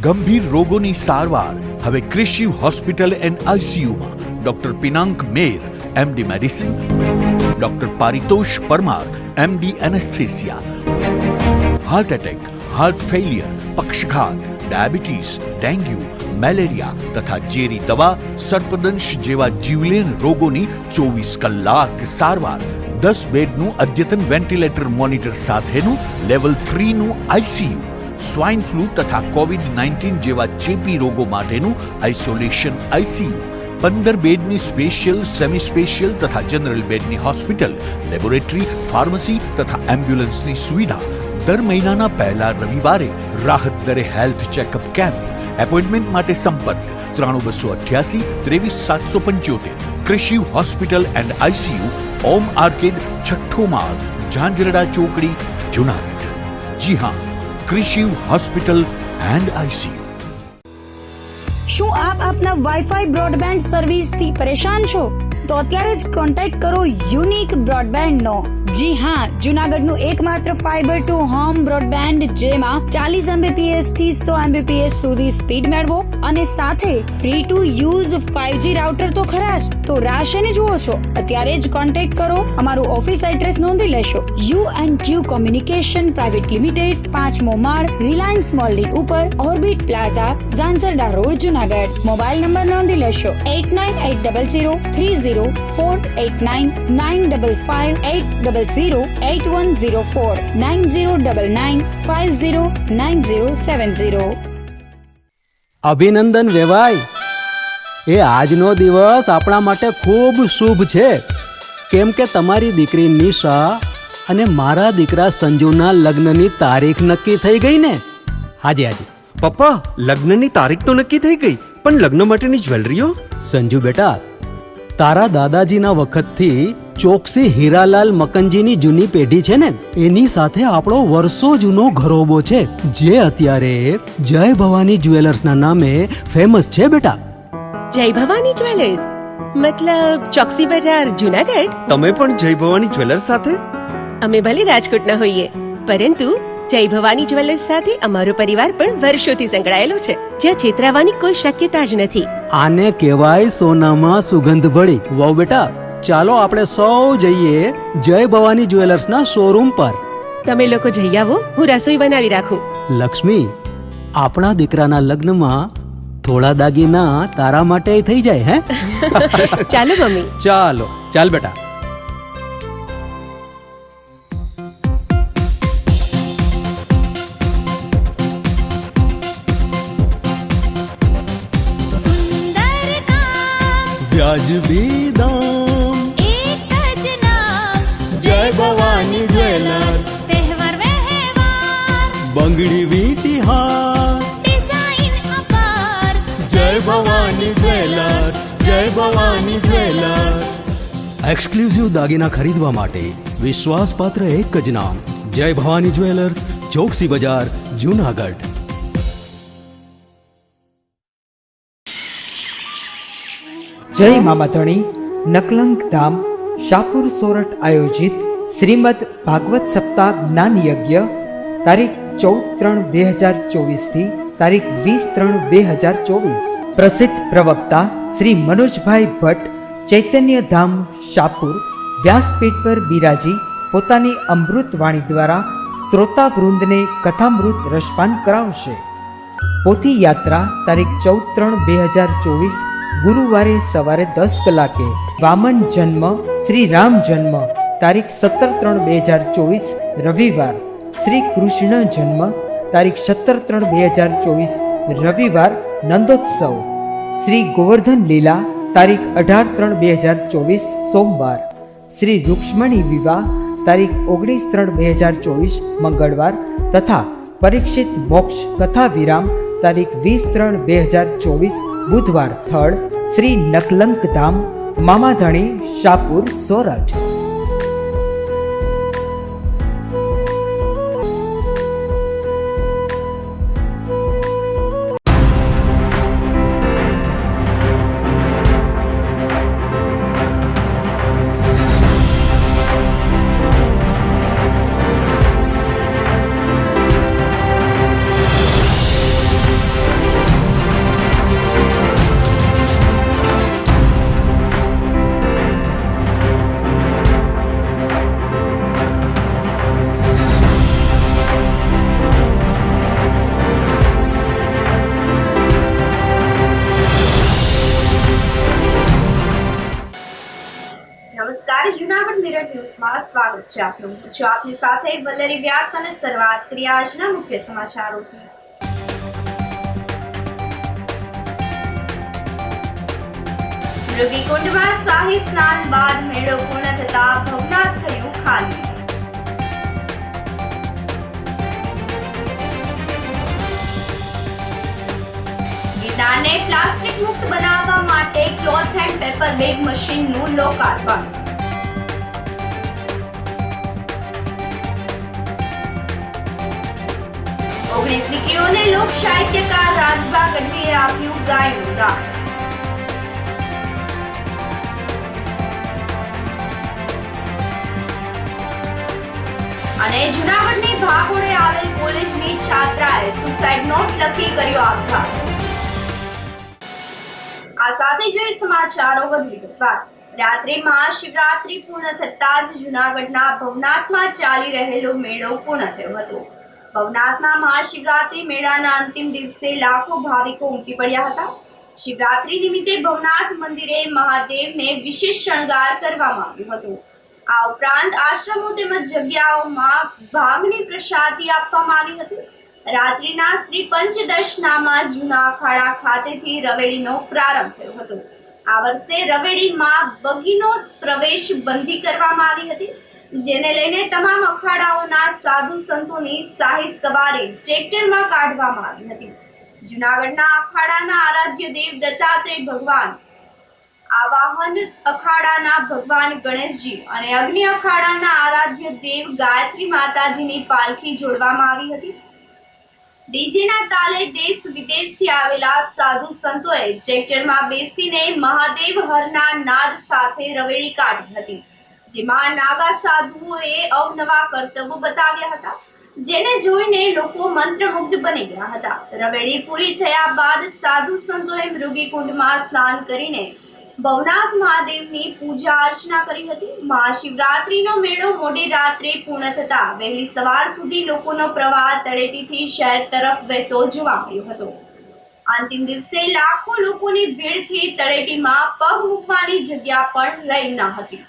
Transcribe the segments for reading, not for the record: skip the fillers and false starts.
ગંભીર રોગોની સારવાર હવે ક્રિશિવ હોસ્પિટલ એન્ડ આઈસીયુમાં doctor Pinank Mer, MD medicine, doctor Paritosh Parmar, MD anaesthesia, heart attack, heart failure, પક્ષઘાત, ડાયાબિટીસ, ડેન્ગ્યુ, મેલેરિયા તથા ઝેરી દવા, સર્પદંશ જેવા જીવલેણ રોગોની 24 કલાક સારવાર, 10 બેડનું અદ્યતન વેન્ટિલેટર મોનિટર સાથેનું લેવલ 3નું આઈસીયુ, સ્વાઇન ફ્લૂ તથા કોવિડ-19 જેવા ચેપી રોગો માટેનું આઇસોલેશન આઈસીયુ, 15 બેડની સ્પેશિયલ, સેમી સ્પેશિયલ તથા જનરલ બેડની હોસ્પિટલ, લેબોરેટરી, ફાર્મસી તથા એમ્બ્યુલન્સની સુવિધા, દર મહિનાના પહેલા રવિવારે રાહત દરે હેલ્થ ચેકઅપ કેમ્પ. એપોઇન્ટમેન્ટ માટે સંપર્ક 9288 23775. Krishiv hospital and ICU, Om arcade, છઠ્ઠો માળ, ઝાંઝરડા ચોકડી, જુનાગઢ. જી હા, ક્રિશિવ હોસ્પિટલ એન્ડ આઈસીયુ. શું આપ આપના વાઈફાઈ બ્રોડબેન્ડ સર્વિસથી પરેશાન છો? તો અત્યારે જ કોન્ટેક્ટ કરો યુનિક બ્રોડબેન્ડનો. જી હા, જુનાગઢનું એકમાત્ર ફાઈબર ટુ હોમ બ્રોડબેન્ડ, જેમાં 40 Mbps થી 100 Mbps સુધી સ્પીડ મેળવો અને સાથે free to use 5G router તો ખરા જ. તો રાહ શેની જુઓ છો? અત્યારે જ કોન્ટેક્ટ કરો. અમારું ઓફિસ એડ્રેસ નોંધી લેશો. U&Q કોમ્યુનિકેશન પ્રાઇવેટ લિમિટેડ, 5મો માળ, રિલાયન્સ મોલની ઉપર, orbit plaza, Zanzarda road, Junagadh. Mobile number નોંધી લેશો 8980030489 955 9099509070. અભિનંદન વેવાય. એ આજનો દિવસ આપણા માટે ખૂબ શુભ છે, કેમ કે તમારી દીકરી નિશા અને મારા દીકરા સંજુના લગ્નની તારીખ નક્કી થઈ ગઈ ને. હાજી. પપ્પા, લગ્નની તારીખ તો નક્કી થઈ ગઈ, પણ લગ્ન માટેની જ્વેલરીઓ? સંજુ બેટા, તારા દાદાજીના વખતથી ચોકસી હીરાલાલ મકનજીની જૂની પેઢી છે ને, એની સાથે આપણો વર્ષો જૂનો ઘરોબો છે, જે અત્યારે જય ભવાની જ્વેલર્સના નામે ફેમસ છે બેટા. જય ભવાની જ્વેલર્સ મતલબ ચોકસી બજાર, જુનાગઢ? તમે પણ જય ભવાની જ્વેલર્સ સાથે? અમે ભલે રાજકોટના હોઈએ, પરંતુ જય ભવાની જ્વેલર્સ સાથે અમારો પરિવાર પણ વર્ષોથી સંકળાયેલો છે, જ્યાં છેતરાવાની કોઈ શક્યતા જ નથી. આને કહેવાય સોનામાં સુગંધ ભળી. વાવ બેટા, ચાલો આપણે સૌ જઈએ જય ભવાની જ્વેલર્સના શોરૂમ પર. તમે લોકો જઈ આવો, હું રસોઈ બનાવી રાખું. લક્ષ્મી, આપણા દીકરાના લગ્નમાં થોડા દાગીના તારા માટે થઈ જાય. હે ચાલો મમ્મી. ચાલ બેટા. વ્યાજબી દામ, એક જ નામ, જય ભવાની જ્વેલર્સ. તહેવાર વ્યવહાર, બંગડી વીટી હાર, ડિઝાઇન અપાર, જય ભવાની જ્વેલર્સ, જય ભવાની જ્વેલર્સ. એક્સક્લુઝિવ દાગીના ખરીદવા માટે વિશ્વાસપાત્ર એક જ નામ, જય ભવાની જ્વેલર્સ, ચોકસી બજાર, જુનાગઢ. જય મામાધણી નકલંક ધામ શાહપુર સોરઠ આયોજિત શ્રીમદ ભાગવત સપ્તાહ જ્ઞાન યજ્ઞ તારીખ 14/3/2024 થી તારીખ 20/3/2024. પ્રસિદ્ધ પ્રવક્તા શ્રી મનોજભાઈ ભટ્ટ ચૈતન્ય ધામ શાહપુર વ્યાસપીઠ પર બિરાજી પોતાની અમૃત વાણી દ્વારા શ્રોતાવૃંદને કથામૃત રસપાન કરાવશે. પોથી યાત્રા તારીખ 14/3/2024 ગુરુવારે સવારે 10 કલાકે. વામન જન્મ શ્રી રામ જન્મ તારીખ 17/3/2024 રવિવાર. શ્રી કૃષ્ણ જન્મ તારીખ 17/3/2024 રવિવાર નંદોત્સવ. શ્રી ગોવર્ધન લીલા તારીખ 18/3/2024 સોમવાર. શ્રી રૂક્ષ્મણી વિવાહ તારીખ 19/3/2024 મંગળવાર તથા પરીક્ષિત મોક્ષ કથા વિરામ તારીખ 20/3/2024 બુધવાર. સ્થળ શ્રી નકલંક ધામ મામાધણી શાહપુર સોરઠ. ન્યૂઝમાં સ્વાગત છે આપનું. હું છું આપની સાથે વલ્લરી વ્યાસ અને શરૂઆત કરીએ આજના મુખ્ય સમાચારોથી. મૃગીકુંડમાં શાહી સ્નાન બાદ મેળો પૂર્ણ થતા ભવનાથ થયું ખાલી. ગિરનારને પ્લાસ્ટિક મુક્ત બનાવવા માટે ક્લોથ એન્ડ પેપર બેગ મશીનનું લોકાર્પણ. ઓગણીસ દીકરીઓને લોક સાહિત્યકાર રાજબા ગઢવીએ આપ્યું ગાયનું દાન. અને જૂનાગઢની ભાગોળે આવેલ કોલેજની છાત્રાએ સુસાઇડ નોટ લખી કર્યો આપઘાત. આ સાથે જોઈએ સમાચારો વધુ વિગતવાર. રાત્રે મહાશિવરાત્રી પૂર્ણ થતા જ જૂનાગઢના ભવનાથમાં ચાલી રહેલો મેળો પૂર્ણ થયો હતો. ભવનાથના મહાશિવરાત્રી મેળાના અંતિમ દિવસે લાખો ભાવિકો ઉમટી પડ્યા હતા. શિવરાત્રી નિમિત્તે ભવનાથ મંદિરે મહાદેવને વિશેષ શણગાર કરવામાં આવ્યો હતો. આ ઉપરાંત આશ્રમો તેમજ જગ્યાઓમાં ભાંગની પ્રસાદી આપવામાં આવી હતી. રાત્રિના શ્રી પંચદર્શનામાં જૂના અખાડા ખાતેથી રવેડીનો પ્રારંભ થયો હતો. આ વર્ષે રવેડીમાં બગીનો પ્રવેશ બંધી કરવામાં આવી હતી, જેને લઈને તમામ અખાડાઓના સાધુ સંતોની શાહી સવારી ટ્રેક્ટરમાં કાઢવામાં આવી હતી. જૂનાગઢના અખાડાના આરાધ્ય દેવ દત્તાત્રેય ભગવાન, આવાહન અખાડાના ભગવાન ગણેશજી અને અગ્નિ અખાડાના આરાધ્ય દેવ ગાયત્રી માતાજીની પાલખી જોડવામાં આવી હતી. ડીજેના તાલે દેશ વિદેશથી આવેલા સાધુ સંતોએ ટ્રેક્ટરમાં બેસીને મહાદેવ હરના નાદ સાથે રવેડી કાઢી હતી, જેમાં નાગા સાધુઓએ અવનવા કરતબો બતાવ્યા હતા, જેને જોઈને લોકો મંત્રમુગ્ધ બની ગયા હતા. રવેડી પૂરી થયા બાદ સાધુ સંતોએ મૃગીકુંડમાં સ્નાન કરીને ભવનાથ મહાદેવની પૂજા અર્ચના કરી હતી. મહાશિવરાત્રીનો મેળો મોડી રાત્રે પૂર્ણ થતા વહેલી સવાર સુધી લોકોનો પ્રવાહ તળેટીથી શહેર તરફ વહેતો જોવા મળ્યો હતો. અંતિમ દિવસે લાખો લોકોની ભીડથી તળેટીમાં પગ મૂકવાની જગ્યા પણ રહી ન હતી.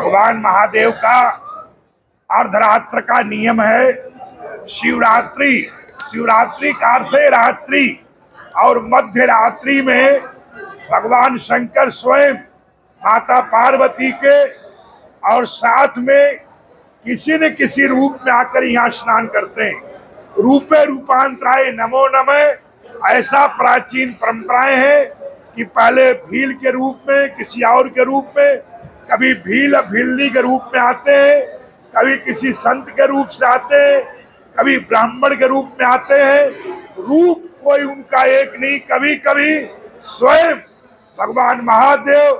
भगवान महादेव का अर्धरात्र का नियम है शिवरात्रि। शिवरात्रि का अर्थ है रात्रि, और मध्य रात्रि में भगवान शंकर स्वयं माता पार्वती के और साथ में किसी न किसी रूप में आकर यहाँ स्नान करते हैं। रूपे रूपांतराय नमो नमः ऐसा प्राचीन परंपराएं हैं कि पहले भील के रूप में, किसी और के रूप में, कभी भील भीलनी के रूप में आते हैं, कभी किसी संत के रूप से आते हैं, कभी ब्राह्मण के रूप में आते हैं। रूप कोई उनका एक नहीं, कभी कभी स्वयं भगवान महादेव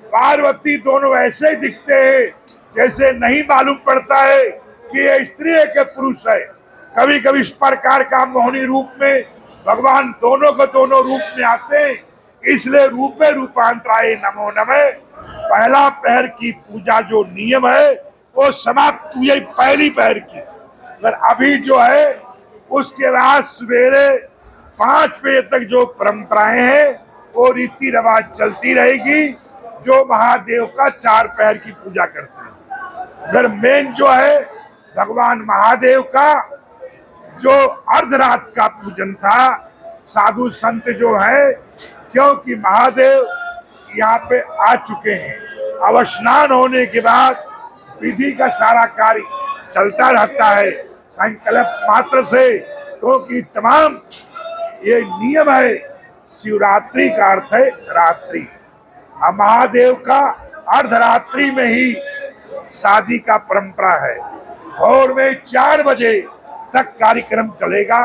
पार्वती दोनों ऐसे दिखते हैं जैसे नहीं मालूम पड़ता है कि ये स्त्री है कि पुरुष है। कभी कभी इस प्रकार का मोहिनी रूप में भगवान दोनों को दोनों रूप में आते हैं। इसलिए रूपे रूपांतराय नमो नमः पहला पहर की पूजा जो नियम है वो समाप्त हुई पहली पहर की। अगर अभी जो है उसके बाद सवेरे 5 बजे तक जो परंपराएं हैं वो रीति रिवाज चलती रहेगी, जो महादेव का 4 पहर की पूजा करते हैं। अगर मेन जो है भगवान महादेव का जो अर्धरात का पूजन था, साधु संत जो है, क्योंकि महादेव यहाँ पे आ चुके हैं, अब स्नान होने के बाद विधि का सारा कार्य चलता रहता है संकल्प मात्र से, क्योंकि तमाम ये नियम है। शिवरात्रि का अर्थ है रात्रि, और महादेव का अर्धरात्रि में ही शादी का परंपरा है। भोर में 4 बजे तक कार्यक्रम चलेगा।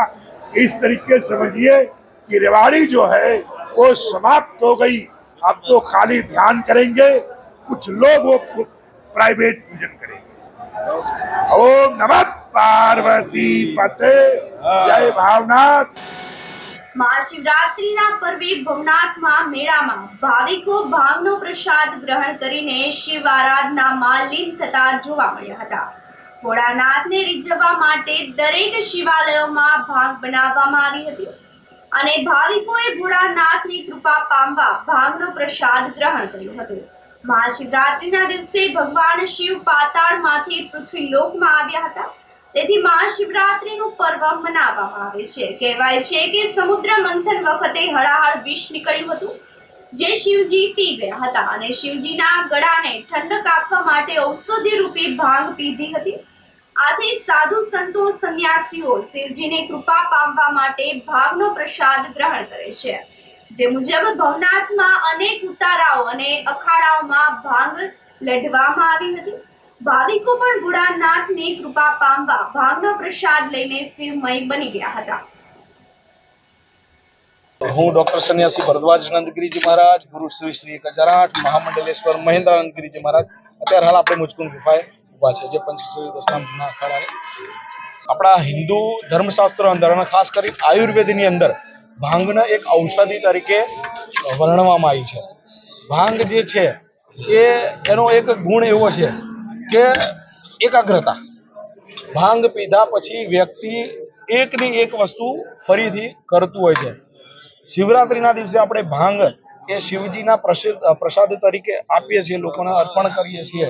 इस तरीके से समझिए कि रेवाड़ी जो है वो समाप्त हो गई। अब तो खाली ध्यान करेंगे, कुछ लोग वो प्राइवेट पूजन करेंगे। ओम नमः पार्वती पते, जय भावनाथ। મહાશિવરાત્રિના પર્વે ભવનાથમાં મેળામાં ભાવિકો ભાંગનો પ્રસાદ ગ્રહણ કરીને શિવ આરાધનામાં લીન થતા જોવા મળ્યા હતા। ભોળાનાથને રીઝવવા માટે દરેક શિવાલયોમાં ભાંગ બનાવવામાં આવી હતી અને ભાવિકોએ ભોળાનાથની કૃપા પામવા ભાંગનો પ્રસાદ ગ્રહણ કર્યો હતો। મહાશિવરાત્રિના દિવસે ભગવાન શિવ પાતાળમાંથી પૃથ્વીલોકમાં આવ્યા હતા, તેથી મહાશિવરાત્રિનું પર્વ મનાવવામાં આવે છે। કહેવાય છે કે સમુદ્ર મંથન વખતે હળાહળ વિષ નીકળ્યું હતું, જે શિવજી પી ગયા હતા અને શિવજીના ગળાને ઠંડક આપવા માટે ઔષધિ રૂપે ભાંગ પીધી હતી। આથી સાધુ સંતો સંન્યાસીઓ શિવજીને કૃપા પામવા માટે ભાંગનો પ્રસાદ ગ્રહણ કરે છે। જે મુજબ ભવનાથમાં અનેક ઉતારાઓ અને અખાડાઓમાં ભાંગ લઢવામાં આવી હતી। ભાવિકો પણ ભોળાનાથની કૃપા પામવા ભાંગનો પ્રસાદ લઈને શિવમય બની ગયા હતા। હું ડોક્ટર સન્યાસી ભરદ્વાજ નંદગીરીજી મહારાજ, ગુરુ શ્રી શ્રી 1008 મહામંડલેશ્વર મહેન્દ્ર નંદગીરીજી મહારાજ અત્યારે હાલ આપણે મુચકુંદ ગુફાએ ઉભા છે, જે પંચશ્રી દશનામ જૂના અખાડા આપણા હિન્દુ ધર્મશાસ્ત્ર અંદર અને ખાસ કરી આયુર્વેદની અંદર ભાંગને એક ઔષધિ તરીકે વર્ણવવામાં આવી છે। ભાંગ જે છે એ એનો એક ગુણ એવો છે કે એકાગ્રતા। ભાંગ પીધા પછી વ્યક્તિ એકની એક વસ્તુ ફરીથી કરતું હોય છે। શિવરાત્રિના દિવસે આપણે ભાંગ એ શિવજીના પ્રસાદ તરીકે આપીએ છીએ, લોકોને અર્પણ કરીએ છીએ।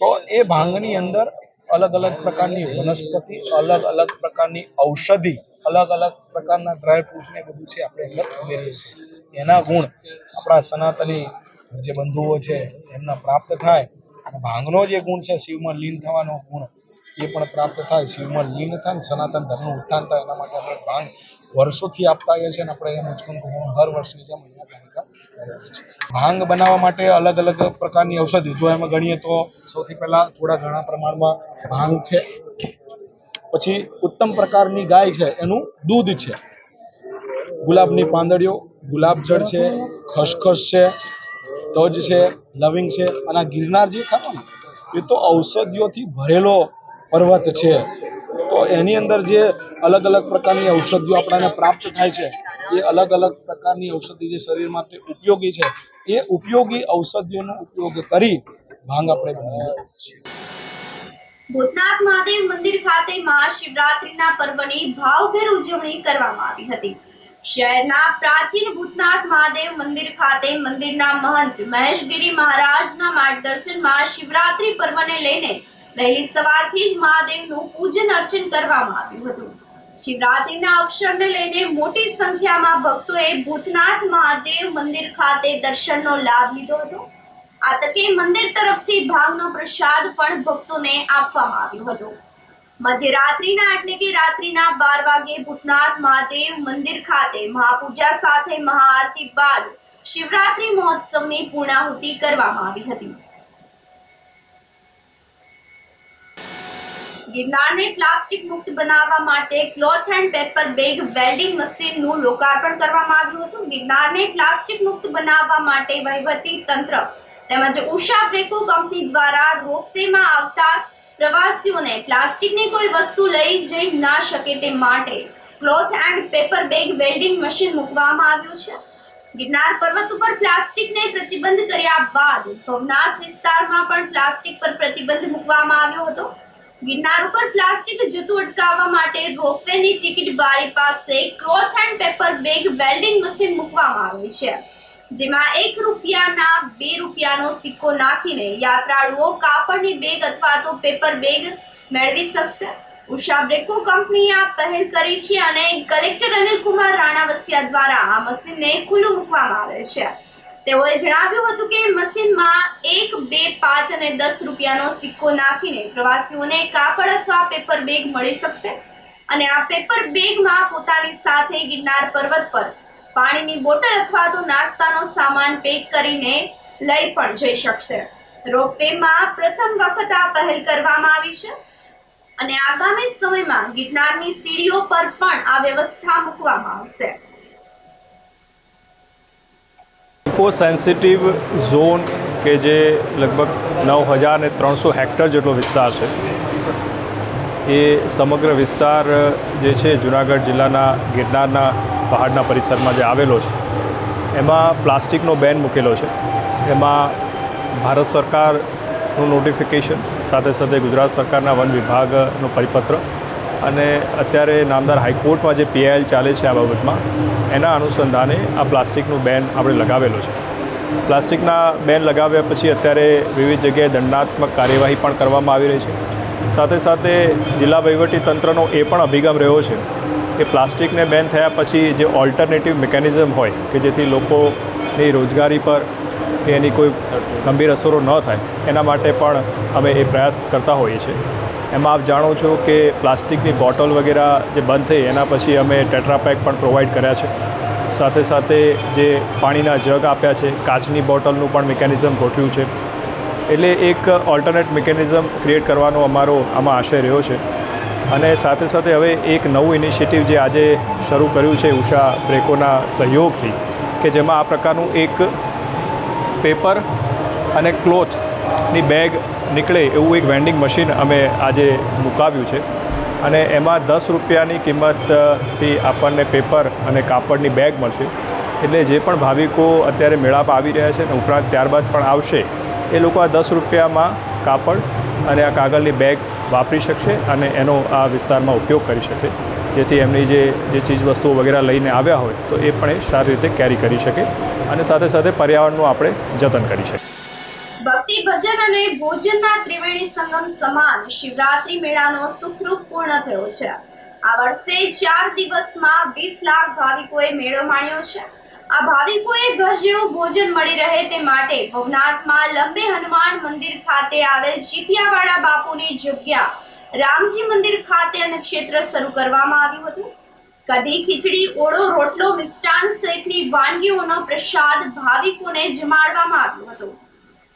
તો એ ભાંગની અંદર અલગ અલગ પ્રકારની વનસ્પતિ, અલગ અલગ પ્રકારની ઔષધિ, અલગ અલગ પ્રકારના ડ્રાય ફ્રૂટ ને બધું છે આપણે અંદર ઉમેરીએ છીએ। એના ગુણ આપણા સનાતની જે બંધુઓ છે એમને પ્રાપ્ત થાય, અને ભાંગનો જે ગુણ છે શિવમાં લીન થવાનો ગુણ એ પણ પ્રાપ્ત થાય, શિવમાં લીન થાય ને સનાતન ધર્મનું ઉત્થાન થાય, એના માટે આપણે ભાંગ વર્ષોથી આપતા આવીએ છીએ અને આપણે અહીંયા મુચકુંદ હર વર્ષની જેમ અહીંયા કાર્યક્રમ કરીએ છીએ। ભાંગ બનાવવા માટે અલગ અલગ પ્રકારની ઔષધિ જો એમાં ગણીએ તો સૌથી પહેલા થોડા ઘણા પ્રમાણમાં ભાંગ છે, પછી ઉત્તમ પ્રકારની ગાય છે એનું દૂધ છે, ગુલાબની પાંદડીઓ, ગુલાબજળ છે, ખસખસ છે, તજ છે, લવિંગ છે, અને આ ગિરનાર જે ખરો ને એ તો ઔષધિઓથી ભરેલો પર્વત છે। તો એની અંદર જે અલગ અલગ પ્રકારની ઔષધિઓ આપણને પ્રાપ્ત થાય છે, એ અલગ અલગ પ્રકારની ઔષધિ જે શરીર માટે ઉપયોગી છે, એ ઉપયોગી ઔષધિઓનો ઉપયોગ કરી ભાંગ આપણે બનાવીએ છીએ। ભૂતનાથ મહાદેવ મંદિર ખાતે મહાશિવરાત્રિના પર્વની ભાવભેર ઉજવણી કરવામાં આવી હતી। શહેરના પ્રાચીન ભૂતનાથ મહાદેવ મંદિર ખાતે મંદિરના મહંત મહેશગીરી મહારાજના માર્ગદર્શનમાં શિવરાત્રી પર્વને લઈને વહેલી સવારથી જ મહાદેવનું પૂજન અર્ચન કરવામાં આવ્યું હતું. શિવરાત્રીના અવસરને લઈને મોટી સંખ્યામાં ભક્તોએ ભૂતનાથ મહાદેવ મંદિર ખાતે દર્શનનો લાભ લીધો હતો. આ તકે મંદિર તરફથી ભાવનો પ્રસાદ પણ ભક્તોને આપવામાં આવ્યો હતો. મધ્યરાત્રિના એટલે કે રાત્રિના 12 વાગે ભૂતનાથ મહાદેવ મંદિર ખાતે મહાપૂજા સાથે મહાઆરતી બાદ શિવરાત્રી મહોત્સવની પૂર્ણાહુતિ કરવામાં આવી હતી. ગિરનારને પ્લાસ્ટિક મુક્ત બનાવવા માટે cloth and paper bag welding મશીનનું લોકાર્પણ કરવામાં આવ્યું હતું. ગિરનારને પ્લાસ્ટિક મુક્ત બનાવવા માટે વહીવટી તંત્ર તેમજ ઉષા બ્રેકો કંપની દ્વારા રોપવેમાં આવતા પ્રવાસીઓને પ્લાસ્ટિકની કોઈ વસ્તુ લઈ જઈ ના શકે તે માટે cloth and paper bag welding machine મૂકવામાં આવ્યું છે. ગિરનાર પર્વત ઉપર પ્લાસ્ટિકને પ્રતિબંધ કર્યા બાદ ભવનાથ વિસ્તારમાં પણ પ્લાસ્ટિક પર પ્રતિબંધ મૂકવામાં આવ્યો હતો. ગિરનાર ઉપર પ્લાસ્ટિક જતું અટકાવવા માટે રોપવેની ટિકિટ બારી પાસે cloth and paper bag welding machine મૂકવામાં આવી છે, જેમાં ₹1ના 2 રૂપિયાનો સિક્કો નાખીને યાત્રાળુઓ કાપડની બેગ અથવા તો પેપર બેગ મેળવી શકશે. ઉષા બ્રેકો કંપનીએ આ પહેલ કરી છે અને કલેક્ટર અનિલકુમાર રાણાવસિયા દ્વારા આ મશીનને ખુલ્લું મૂકવામાં આવે છે. તેઓએ જણાવ્યું હતું કે મશીનમાં 1, 2, 5 અને 10 રૂપિયાનો સિક્કો નાખીને પ્રવાસીઓને કાપડ અથવા પેપર બેગ મળી શકશે અને આ પેપર બેગમાં પોતાની સાથે ગિરનાર પર્વત પર પાણીની બોટલ અથવા તો નાસ્તાનો સામાન પેક કરીને લઈ પણ જઈ શકશે. રોપવેમાં પ્રથમ વખત આ પહેલ કરવામાં આવી છે અને આગામી સમયમાં ગિરનારની સીડીઓ પર પણ આ વ્યવસ્થા મૂકવામાં આવશે. ઇકો સેન્સિટિવ ઝોન કે જે લગભગ 9300 હેક્ટર જેટલો વિસ્તાર છે, એ સમગ્ર વિસ્તાર જે છે જૂનાગઢ જિલ્લાના ગિરનારના પહાડના પરિસરમાં જે આવેલો છે, એમાં પ્લાસ્ટિકનો બેન મૂકેલો છે. એમાં ભારત સરકારનું નોટિફિકેશન સાથે સાથે ગુજરાત સરકારના વન વિભાગનો પરિપત્ર અને અત્યારે નામદાર હાઈકોર્ટમાં જે PIL ચાલે છે આ બાબતમાં, એના અનુસંધાને આ પ્લાસ્ટિકનું બેન આપણે લગાવેલો છે. પ્લાસ્ટિકના બેન લગાવ્યા પછી અત્યારે વિવિધ જગ્યાએ દંડાત્મક કાર્યવાહી પણ કરવામાં આવી રહી છે. સાથે સાથે જિલ્લા વહીવટીતંત્રનો એ પણ અભિગમ રહ્યો છે કે પ્લાસ્ટિકને બેન થયા પછી જે ઓલ્ટરનેટિવ મિકેનિઝમ હોય કે જેથી લોકોની રોજગારી પર કે એની કોઈ ગંભીર અસરો ન થાય, એના માટે પણ અમે એ પ્રયાસ કરતા હોઈએ છીએ. એમાં આપ જાણો છો કે પ્લાસ્ટિકની બોટલ વગેરે જે બંધ થઈ એના પછી અમે ટેટ્રાપેક પણ પ્રોવાઈડ કર્યા છે. સાથે સાથે જે પાણીના જગ આપ્યા છે, કાચની બોટલનું પણ મિકેનિઝમ ગોઠવ્યું છે. એટલે એક ઓલ્ટરનેટ મિકેનિઝમ ક્રિએટ કરવાનો અમારો આમાં આશય રહ્યો છે. અને સાથે સાથે હવે એક નવું ઇનિશિયેટિવ જે આજે શરૂ કર્યું છે ઉષા બ્રેકોના સહયોગથી, કે જેમાં આ પ્રકારનું એક પેપર અને ક્લોથની બેગ નીકળે એવું એક વેન્ડિંગ મશીન અમે આજે મુકાવ્યું છે. અને એમાં 10 રૂપિયાની કિંમતથી આપણને પેપર અને કાપડની બેગ મળશે. એટલે જે પણ ભાવિકો અત્યારે મેળામાં આવી રહ્યા છે ને ઉપરાંત ત્યારબાદ પણ આવશે, એ લોકો આ 10 રૂપિયામાં કાપડ અને આ કાગળની બેગ વાપરી શકશે અને એનો આ વિસ્તારમાં ઉપયોગ કરી શકે, જેથી એમની જે ચીજવસ્તુઓ વગેરે લઈને આવ્યા હોય તો એ પણ એ સારી રીતે કેરી કરી શકે અને સાથે સાથે પર્યાવરણનું આપણે જતન કરી શકીએ. ભક્તિ ભજન અને ભોજનના ત્રિવેણી સંગમ સમાન શિવરાત્રી મેળાનો સુખરૂપ પૂર્ણ થયો છે. આ વર્ષે 4 દિવસમાં 20 લાખ ભાવિકોએ મેળો માણ્યો છે. આ ભાવિકોએ ઘર જેવું ભોજન મળી રહે તે માટે ભવનાથમાં લંબે હનુમાન મંદિર ખાતે આવેલ જીતિયાવાડા બાપુની જગ્યા રામજી મંદિર ખાતે અન્નક્ષેત્ર શરૂ કરવામાં આવ્યું હતું. કઢી, ખીચડી, ઓળો, રોટલો, મિષ્ટાન સહિતની વાનગીઓનો પ્રસાદ ભાવિકોને જમાડવામાં આવ્યો હતો.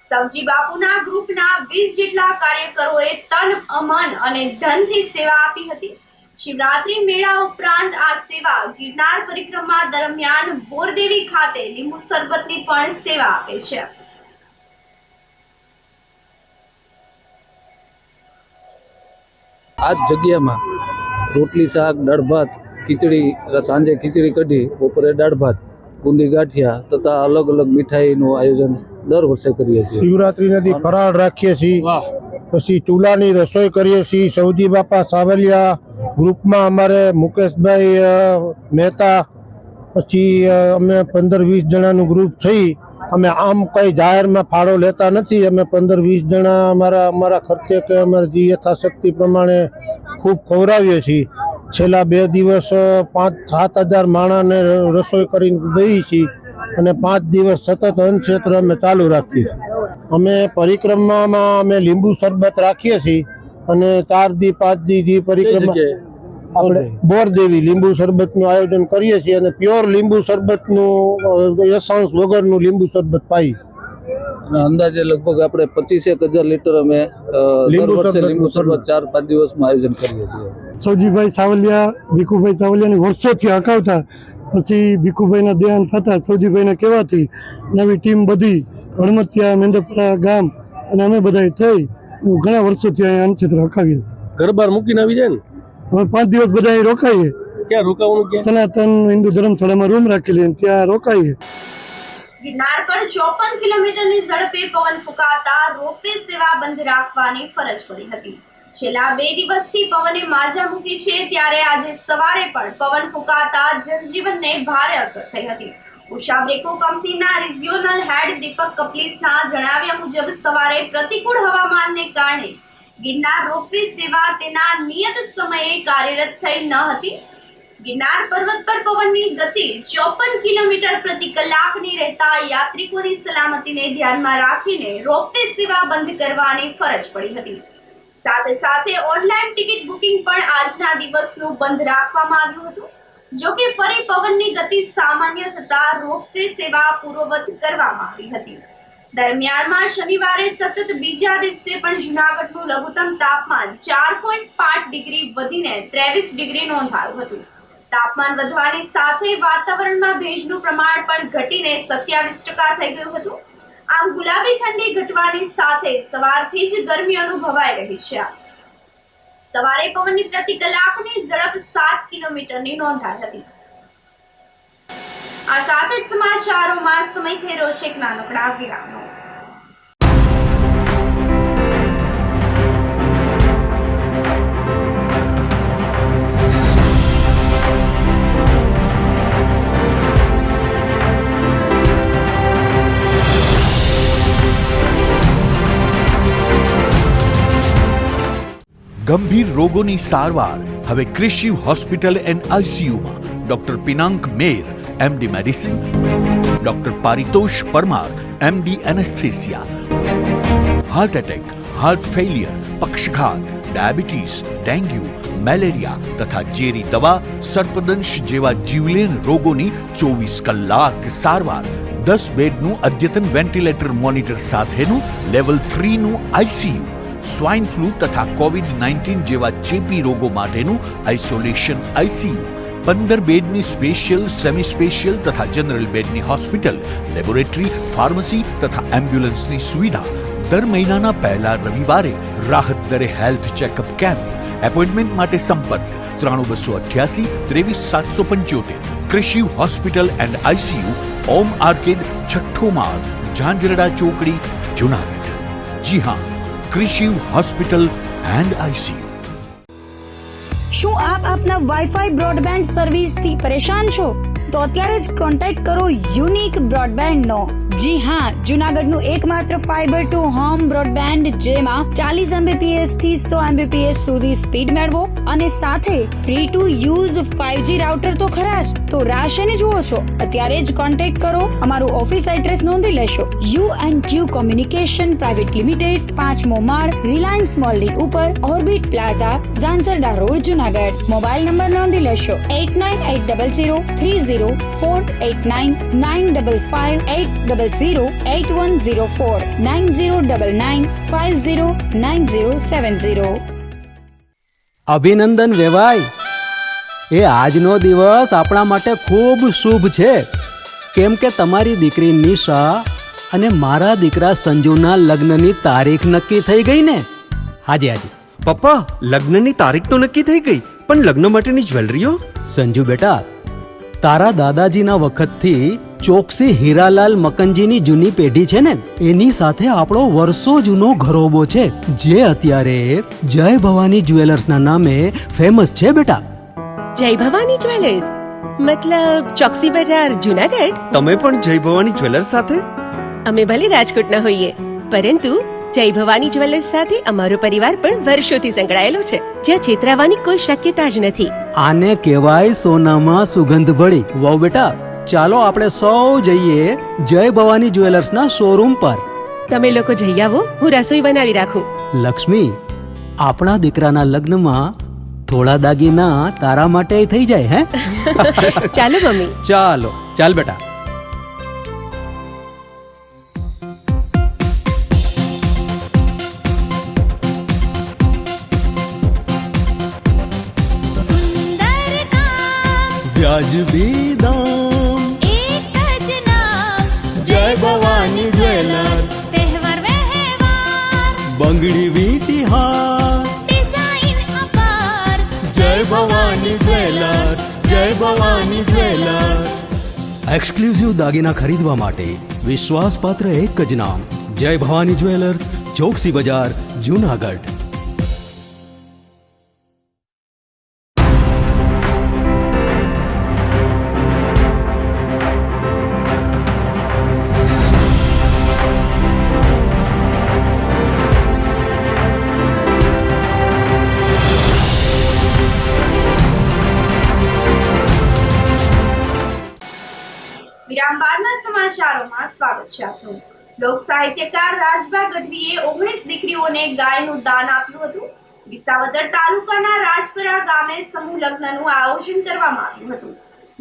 સવજી બાપુના ગ્રુપના 20 જેટલા કાર્યકરોએ તન, મન અને ધનથી સેવા આપી હતી. શિવરાત્રી મેળા ઉપરાંત આ સેવા ગિરનાર પરિક્રમા દરમિયાન બોરદેવી ખાતે લીંબુ શરબતની પણ સેવા આપે છે. આ જ જગ્યામાં રોટલી, શાક, દાળ ભાત, ખીચડી, સાંજે ખીચડી કઢી, બપોરે દાળ ભાત, બુંદી ગાંઠિયા તથા અલગ અલગ મીઠાઈનું આયોજન દર વર્ષે કરીએ છીએ. શિવરાત્રીના ફરાળ રાખીએ છીએ, પછી ચૂલાની રસોઈ કરીએ છીએ. સૌજી બાપા સાવલિયા ગ્રુપમાં અમારે મુકેશભાઈ મહેતા પછી અમે 15-20 જણાનું ગ્રુપ થઈ. અમે આમ કઈ જાહેરમાં ફાળો લેતા નથી. અમે 15-20 જણા અમારા ખર્ચે કે અમારી જે યથાશક્તિ પ્રમાણે ખૂબ ખવડાવીએ છીએ. છેલ્લા 2 દિવસ 5-7 હજાર માણસને રસોઈ કરીને દઈએ છીએ અને 5 દિવસ સતત અન્નક્ષેત્ર અમે ચાલુ રાખીએ છીએ. અમે પરિક્રમામાં અમે લીંબુ શરબત રાખીએ છીએ અને 4 દી 5 દી જે પરિક્રમા આપણે બોરદેવી લીંબુ શરબતનું આયોજન કરીએ છીએ અને પ્યોર લીંબુ શરબતનું એસન્સ વગરનું લીંબુ શરબત પાઈએ. અંદાજે લગભગ આપણે 25,000 લીટર અમે દર વર્ષે લીંબુ શરબત 4-5 દિવસમાં આયોજન કરીએ છીએ. સૌજીભાઈ સાવલિયા, ભીખુભાઈ સાવલિયાની વર્ષોથી હકાવતા, પછી ભીખુભાઈના દેહાંત થતા સૌજીભાઈના કહેવાથી નવી ટીમ બધી હળમતિયા, મેંદરપરા ગામ અને અમે બધા થઈ ઘણા વર્ષોથી અહીંયા અન્નક્ષેત્ર હકાવીએ છીએ. ઘર બહાર મૂકીને આવી જાય ને અમે 5 દિવસ બધા અહીં રોકાઈએ. ક્યાં રોકાવાનું? સનાતન હિન્દુ ધર્મશાળામાં રૂમ રાખેલી ત્યાં રોકાઈએ. ગિરનાર પર 54 કિલોમીટરની ઝડપે પવન ફૂંકાતા રોપવે સેવા બંધ રાખવાની ફરજ પડી હતી. છેલ્લા 2 દિવસથી પવને માજા મૂકી છે, ત્યારે આજે સવારે પણ પવન ફૂંકાતા જનજીવનને ભારે અસર થઈ હતી. ઉષા બ્રેકો કંપનીના રિજિયોનલ હેડ દીપક કપલીસના જણાવ્યા મુજબ સવારે પ્રતિકૂળ હવામાનને કારણે ગિરનાર રોપવે સેવા તેના નિયત સમયે કાર્યરત થઈ ન હતી. ગિરનાર પર્વત પર પવનની ગતિ 54 કિલોમીટર પ્રતિ કલાકની રહેતા યાત્રિકોની સલામતીને ધ્યાનમાં રાખીને રોપવે સેવા બંધ કરવાની ફરજ પડી હતી. સાથે સાથે ઓનલાઈન ટિકિટ બુકિંગ પણ આજના દિવસનું બંધ રાખવામાં આવ્યું હતું. જો કે ફરી પવનની ગતિ સામાન્ય થતા રોપવે સેવા પૂર્વવત કરવામાં આવી હતી. દરમિયાનમાં શનિવારે સતત બીજા દિવસે પણ જૂનાગઢનું લઘુત્તમ તાપમાન 4.5 ડિગ્રી વધીને 23 ડિગ્રી નોંધાયું હતું. તાપમાન વધવાની સાથે વાતાવરણમાં ભેજનું પ્રમાણ પણ ઘટીને 27% થઈ ગયું હતું. આમ ગુલાબી ઠંડી ઘટવાની સાથે સવારથી જ ગરમી અનુભવાઈ રહી છે. સવારે પવનની પ્રતિ કલાકની ઝડપ 7 કિલોમીટરની નોંધાઈ હતી. આ સાથે જ સમાચારોમાં સમય થયો છે એક નાનકડા વિરામનો. ગંભીર રોગોની સારવાર હવે કૃષિ હોસ્પિટલ એન્ડ આઈસીયુમાં doctor Pinank Mer MD medicine, doctor Paritosh Parmar MD anaesthesia, heart attack, heart failure, પક્ષઘાત, ડાયાબિટીસ, ડેન્ગ્યુ, મેલેરિયા તથા ઝેરી દવા, સર્પદંશ જેવા જીવલેણ રોગોની 24 કલાક સારવાર. 10 બેડનું અદ્યતન વેન્ટિલેટર મોનિટર સાથેનું લેવલ 3નું આઈસીયુ, સ્વાઇન ફ્લૂ તથા કોવિડ-19 જેવા ચેપી રોગો માટેનું આઇસોલેશન આઈસીયુ, 15 બેડની સ્પેશિયલ, સેમી સ્પેશિયલ તથા જનરલ બેડની હોસ્પિટલ, લેબોરેટરી, ફાર્મસી તથા એમ્બ્યુલન્સની સુવિધા. દર મહિનાના પહેલા રવિવારે રાહત દરે હેલ્થ ચેકઅપ કેમ્પ. એપોઇન્ટમેન્ટ માટે સંપર્ક 9288 23775. કૃષિ hospital and ICU, Om arcade, છઠ્ઠો માળ, ઝાંઝરડા ચોકડી, જુનાગઢ. જી હા, કૃષિ હોસ્પિટલ એન્ડ આઈસીયુ. શું આપ આપના વાઈફાઈ બ્રોડબેન્ડ સર્વિસથી પરેશાન છો? તો અત્યારે જ કોન્ટેક્ટ કરો યુનિક બ્રોડબેન્ડ નો. જી હા, જુનાગઢનું એકમાત્ર ફાઈબર ટુ હોમ બ્રોડબેન્ડ, જેમાં 40 Mbps થી 100 Mbps સુધી સ્પીડ મેળવો અને સાથે free to use 5G router તો ખરા જ. તો રાહ શેને જુઓ છો? અત્યારે જ કોન્ટેક્ટ કરો. અમારું ઓફિસ એડ્રેસ નોંધી લેશો. U&Q કોમ્યુનિકેશન પ્રાઇવેટ લિમિટેડ, 5મો માળ, રિલાયન્સ મોલની ઉપર, orbit plaza, Zanzarda road, Junagadh. Mobile number નોંધી લેશો 89803048995580808104 9099509070. અભિનંદન વેવાઈ, એ આજનો દિવસ આપણા માટે ખૂબ શુભ છે, કેમ કે તમારી દીકરી નિશા અને મારા દીકરા સંજુના લગ્નની તારીખ નક્કી થઈ ગઈ ને. હાજી હાજી પપ્પા, લગ્નની તારીખ તો નક્કી થઈ ગઈ, પણ લગ્ન માટેની જ્વેલરીઓ? સંજુ બેટા, તારા દાદાજીના વખતથી ચોકસી હીરાલાલ મકનજીની જૂની પેઢી છે ને, એની સાથે આપણો વર્ષો જૂનો ઘરોબો છે, જે અત્યારે જય ભવાની જ્વેલર્સના નામે ફેમસ છે બેટા. જય ભવાની જ્વેલર્સ મતલબ ચોકસી બજાર જુનાગઢ? તમે પણ જય ભવાની જ્વેલર્સ સાથે? અમે ભલે રાજકોટના હોઈએ, પરંતુ જય ભવાની જ્વેલર્સ સાથે અમારો પરિવાર પણ વર્ષોથી સંકળાયેલો છે, જ્યાં છેતરાવાની કોઈ શક્યતા જ નથી. આને કહેવાય સોનામાં સુગંધ ભળી. વહુ બેટા, ચાલો આપણે સૌ જઈએ જય ભવાની જ્વેલર્સના શોરૂમ પર. તમે લોકો જઈ આવો, હું રસોઈ બનાવી રાખું. લક્ષ્મી, આપણા દીકરાના લગ્નમાં થોડા દાગીના તારા માટે થઈ જાય. હે ચાલો મમ્મી. ચાલો ચાલ બેટા. સુંદર કામ વ્યાજબી દામ, એક જ નામ જય ભવાની જ્વેલર્સ. તહેવાર વ્યવહાર બંગડી વીંટી હાર, ડિઝાઇન અપાર જય ભવાની જ્વેલર્સ, જય ભવાની જ્વેલર્સ. એક્સક્લુઝિવ દાગીના ખરીદવા માટે વિશ્વાસપાત્ર એક જ નામ, જય ભવાની જ્વેલર્સ, ચોકસી બજાર, જુનાગઢ. વિરામ બાદના સમાચારોમાં સ્વાગત છે આપનું. લોક સાહિત્યકાર રાજભા ગઢવીએ 19 દીકરીઓને ગાયનું દાન આપ્યું હતું. વિસાવદર તાલુકાના રાજપરા ગામે સમૂહ લગ્નનું આયોજન કરવામાં આવ્યું હતું,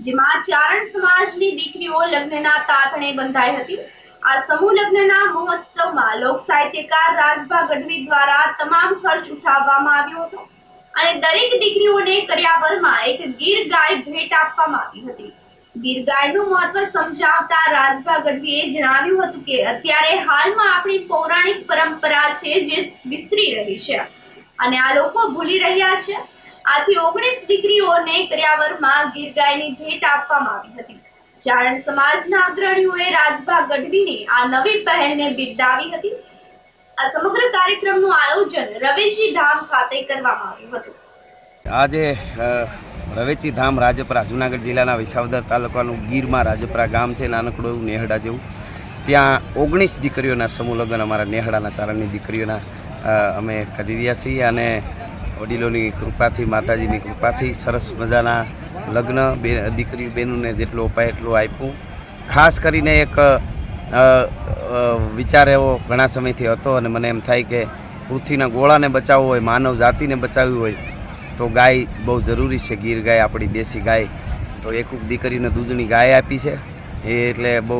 જેમાં ચારણ સમાજની દીકરીઓ લગ્નના તાતણે બંધાઈ હતી. આ સમૂહ લગ્નના મહોત્સવમાં લોક સાહિત્યકાર રાજભા ગઢવી દ્વારા તમામ ખર્ચ ઉઠાવવામાં આવ્યો હતો અને દરેક દીકરીઓને કર્યાવરમાં એક ગીર ગાય ભેટ આપવામાં આવી હતી. ગીર ગાયનું મહત્વ સમજાવતા રાજભા ગઢવીએ જણાવ્યું હતું કે અત્યારે હાલમાં આપણી પૌરાણિક પરંપરા છે જે વિસરી રહી છે અને આ લોકો ભૂલી રહ્યા છે. આથી 19 દીકરીઓને કર્યાવરમાં ગીર ગાયની ભેટ આપવામાં આવી હતી. ચારણ સમાજના અગ્રણીઓએ રાજભા ગઢવીની આ નવી પહેલને બિરદાવી હતી. આ સમગ્ર કાર્યક્રમનું આયોજન રવેચી ધામ ખાતે કરવામાં આવ્યું હતું. આજે રવેચી ધામ રાજપરા, જુનાગઢ જિલ્લાના વિસાવદર તાલુકાનું ગીરમાં રાજપરા ગામ છે, નાનકડું એવું નેહડા જેવું. ત્યાં 19 દીકરીઓના સમૂહ લગ્ન અમારા નેહડાના ચારણની દીકરીઓના અમે કરી રહ્યા છીએ અને વડીલોની કૃપાથી, માતાજીની કૃપાથી સરસ મજાના લગ્ન દીકરી બહેનોને જેટલું અપાય એટલું આપ્યું. ખાસ કરીને એક વિચાર એવો ઘણા સમયથી હતો અને મને એમ થાય કે પૃથ્વીના ગોળાને બચાવવો હોય, માનવ જાતિને બચાવવી હોય તો ગાય બહુ જરૂરી છે. ગીર ગાય આપણી દેશી ગાય, તો એક દીકરીને દૂધની ગાય આપી છે, એટલે બહુ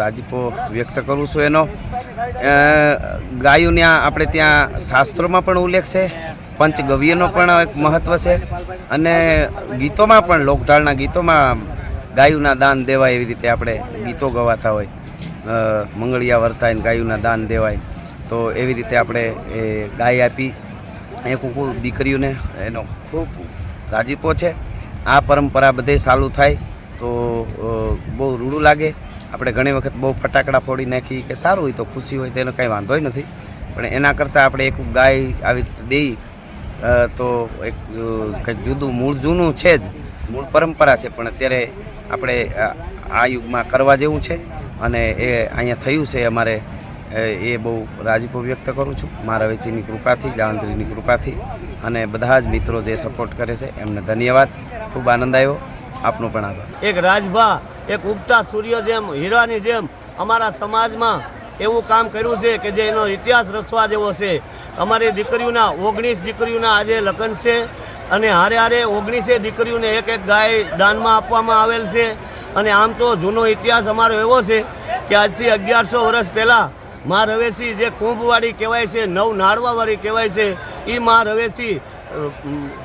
રાજીપો વ્યક્ત કરું છું એનો. ગાયોને આપણે ત્યાં શાસ્ત્રોમાં પણ ઉલ્લેખ છે, પંચગવ્યનો પણ એક મહત્ત્વ છે અને ગીતોમાં પણ, લોકઢાળના ગીતોમાં ગાયોના દાન દેવાય એવી રીતે આપણે ગીતો ગવાતા હોય. મંગળિયા વર્તાય ને ગાયોના દાન દેવાય, તો એવી રીતે આપણે એ ગાય આપી એ ખૂબ દીકરીઓને એનો ખૂબ રાજીપો છે. આ પરંપરા બધે ચાલુ થાય તો બહુ રૂડું લાગે. આપણે ઘણી વખત બહુ ફટાકડા ફોડી નાખી કે સારું હોય તો ખુશી હોય તેનો કંઈ વાંધો નથી, પણ એના કરતાં આપણે એક ગાય આવી રીતે દઈ તો એક કંઈક જુદું મૂળ જૂનું છે જ, મૂળ પરંપરા છે, પણ અત્યારે આપણે આ યુગમાં કરવા જેવું છે અને એ અહીંયા થયું છે અમારે. એ બહુ રાજીપો વ્યક્ત કરું છું મારા વેચીની કૃપાથી, જાણંત્રીની કૃપાથી અને બધા જ મિત્રો જે સપોર્ટ કરે છે એમને ધન્યવાદ. ખૂબ આનંદ આવ્યો. આપનો પણ આભાર. એક રાજભા, એક ઉગતા સૂર્ય જેમ, હીરાની જેમ અમારા સમાજમાં એવું કામ કર્યું છે કે જે એનો ઇતિહાસ રચવા જેવો છે. અમારી દીકરીઓના 19 દીકરીઓના આજે લગ્ન છે અને હારે હારે 19 દીકરીઓને એક એક ગાય દાનમાં આપવામાં આવેલ છે. અને આમ તો જૂનો ઇતિહાસ અમારો એવો છે કે આજથી 1100 વર્ષ પહેલાં મા રવેશી જે કુંભવાળી કહેવાય છે, નવ નાળવાવાળી કહેવાય છે, એ મા રવેશી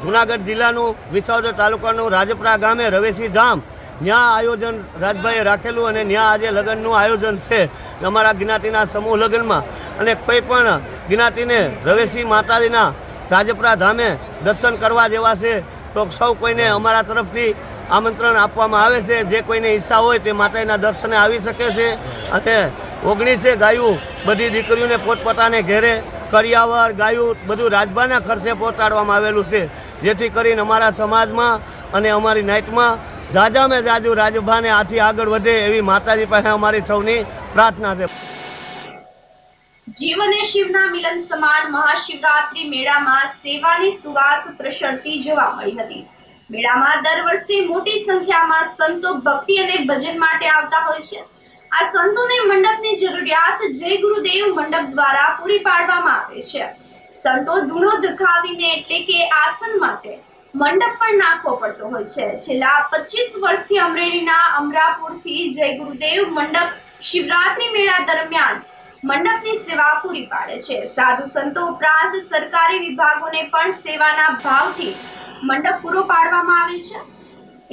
જુનાગઢ જિલ્લાનું વિસાવદર તાલુકાનું રાજપરા ગામે રવેશી ધામ, ત્યાં આયોજન રાજભાઈએ રાખેલું અને ત્યાં આજે લગ્નનું આયોજન છે અમારા જ્ઞાતિના સમૂહ લગ્નમાં. અને કોઈ પણ જ્ઞાતિને રવેશી માતાજીના રાજપરા ધામે દર્શન કરવા જેવા છે તો સૌ કોઈને અમારા તરફથી આમંત્રણ આપવામાં આવે છે. જે કોઈને ઈચ્છા હોય તે માતાજીના દર્શને આવી શકે છે. અને 19 ગાયું બધી દીકરીઓને પોતપોતાને ઘેરે કરિયાવર ગાયું બધું રાજભાના ખર્ચે પહોંચાડવામાં આવેલું છે, જેથી કરીને અમારા સમાજમાં અને અમારી નાઇટમાં જાજામાં જાજુ રાજભાને આથી આગળ વધે એવી માતાજી પાસે અમારી સૌની પ્રાર્થના છે. જીવ અને શિવના મિલન સમાન મહાશિવરાત્રી મેળામાં સેવાની સુવાસ પ્રસરતી જોવા મળી હતી. મેળામાં દર વર્ષે મોટી સંખ્યામાં સંતો ભક્તિ અને ભજન માટે આવતા હોય છે. આ સંતોને મંડપની જરૂરિયાત જય ગુરુદેવ મંડપ દ્વારા પૂરી પાડવામાં આવે છે. સંતો ધૂણો ધખાવીને એટલે કે આસન માટે મંડપ પણ નાખવો પડતો હોય છે. છેલ્લા 25 વર્ષથી અમરેલીના અમરાપુરથી જય ગુરુદેવ મંડપ શિવરાત્રી મેળા દરમિયાન મંડપની સેવા પૂરી પાડે છે. સાધુ સંતો ઉપરાંત સરકારી વિભાગોને પણ સેવાના ભાવથી મંડપ પૂરો પાડવામાં આવે છે.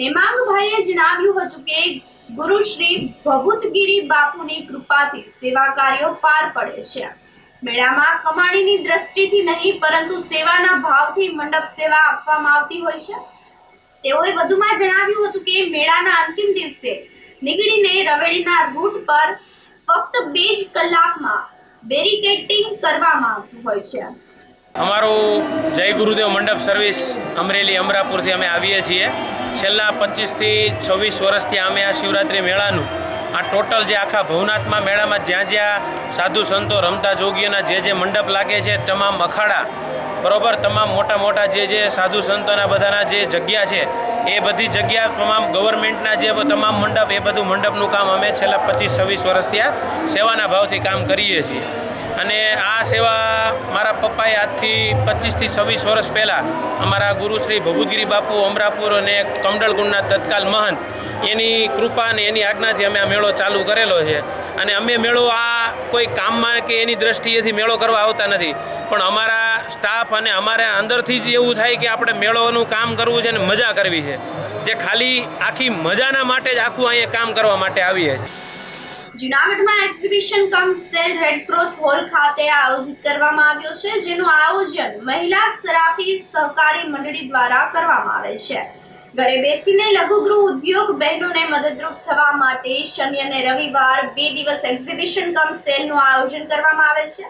હેમાંગભાઈએ જણાવ્યું હતું કે ગુરુ શ્રી ભભૂતગીરી બાપુની કૃપાથી સેવા કાર્યો પાર પડે છે. મેળામાં કમાણીની દ્રષ્ટિથી નહીં પરંતુ સેવાના ભાવથી મંડપ સેવા આપવામાં આવતી હોય છે. તેઓએ વધુમાં જણાવ્યું હતું કે મેળાના અંતિમ દિવસે નીકળીને રવેડીના રૂટ પર ફક્ત 2 જ કલાકમાં બેરિકેડિંગ કરવામાં આવતું હોય છે. અમારું જય ગુરુદેવ મંડપ સર્વિસ અમરેલી અમરાપુરથી અમે આવીએ છીએ. છેલ્લા 25 થી 26 વર્ષથી અમે આ શિવરાત્રિ મેળાનું આ ટોટલ જે આખા ભવનાથમાં મેળામાં જ્યાં જ્યાં સાધુ સંતો રમતા જોગીઓના જે મંડપ લાગે છે તમામ અખાડા બરોબર તમામ મોટા મોટા જે સાધુ સંતોના બધાના જે જગ્યા છે એ બધી જગ્યા તમામ ગવર્મેન્ટના જે તમામ મંડપ એ બધું મંડપનું કામ અમે છેલ્લા 25-26 વર્ષથી આ સેવાના ભાવથી કામ કરીએ છીએ. અને આ સેવા મારા પપ્પાએ આજથી 25 થી 26 વર્ષ પહેલાં અમારા ગુરુ શ્રી ભભૂતગીરી બાપુ અમરાપુર અને કમડલકુંડના તત્કાલ મહંત એની કૃપા અને એની આજ્ઞાથી અમે આ મેળો ચાલુ કરેલો છે. અને અમે મેળો આ કોઈ કામમાં કે એની દ્રષ્ટિએથી મેળો કરવા આવતા નથી, પણ અમારા સ્ટાફ અને અમારા અંદરથી જ એવું થાય કે આપણે મેળોનું કામ કરવું છે અને મજા કરવી છે, જે ખાલી આખી મજાના માટે જ આખું અહીંયા કામ કરવા માટે આવીએ છીએ. જૂનાગઢમાં exhibition cum sale Red Cross hall ખાતે આયોજિત કરવામાં આવ્યો છે, જેનું આયોજન મહિલા સરાફી સહકારી મંડળી દ્વારા કરવામાં આવે છે. ઘરે બેસીને લઘુગૃહ ઉદ્યોગ બહેનોને મદદરૂપ થવા માટે શનિ અને રવિવાર 2 દિવસ એક્ઝિબિશન કમ સેલનું આયોજન કરવામાં આવે છે,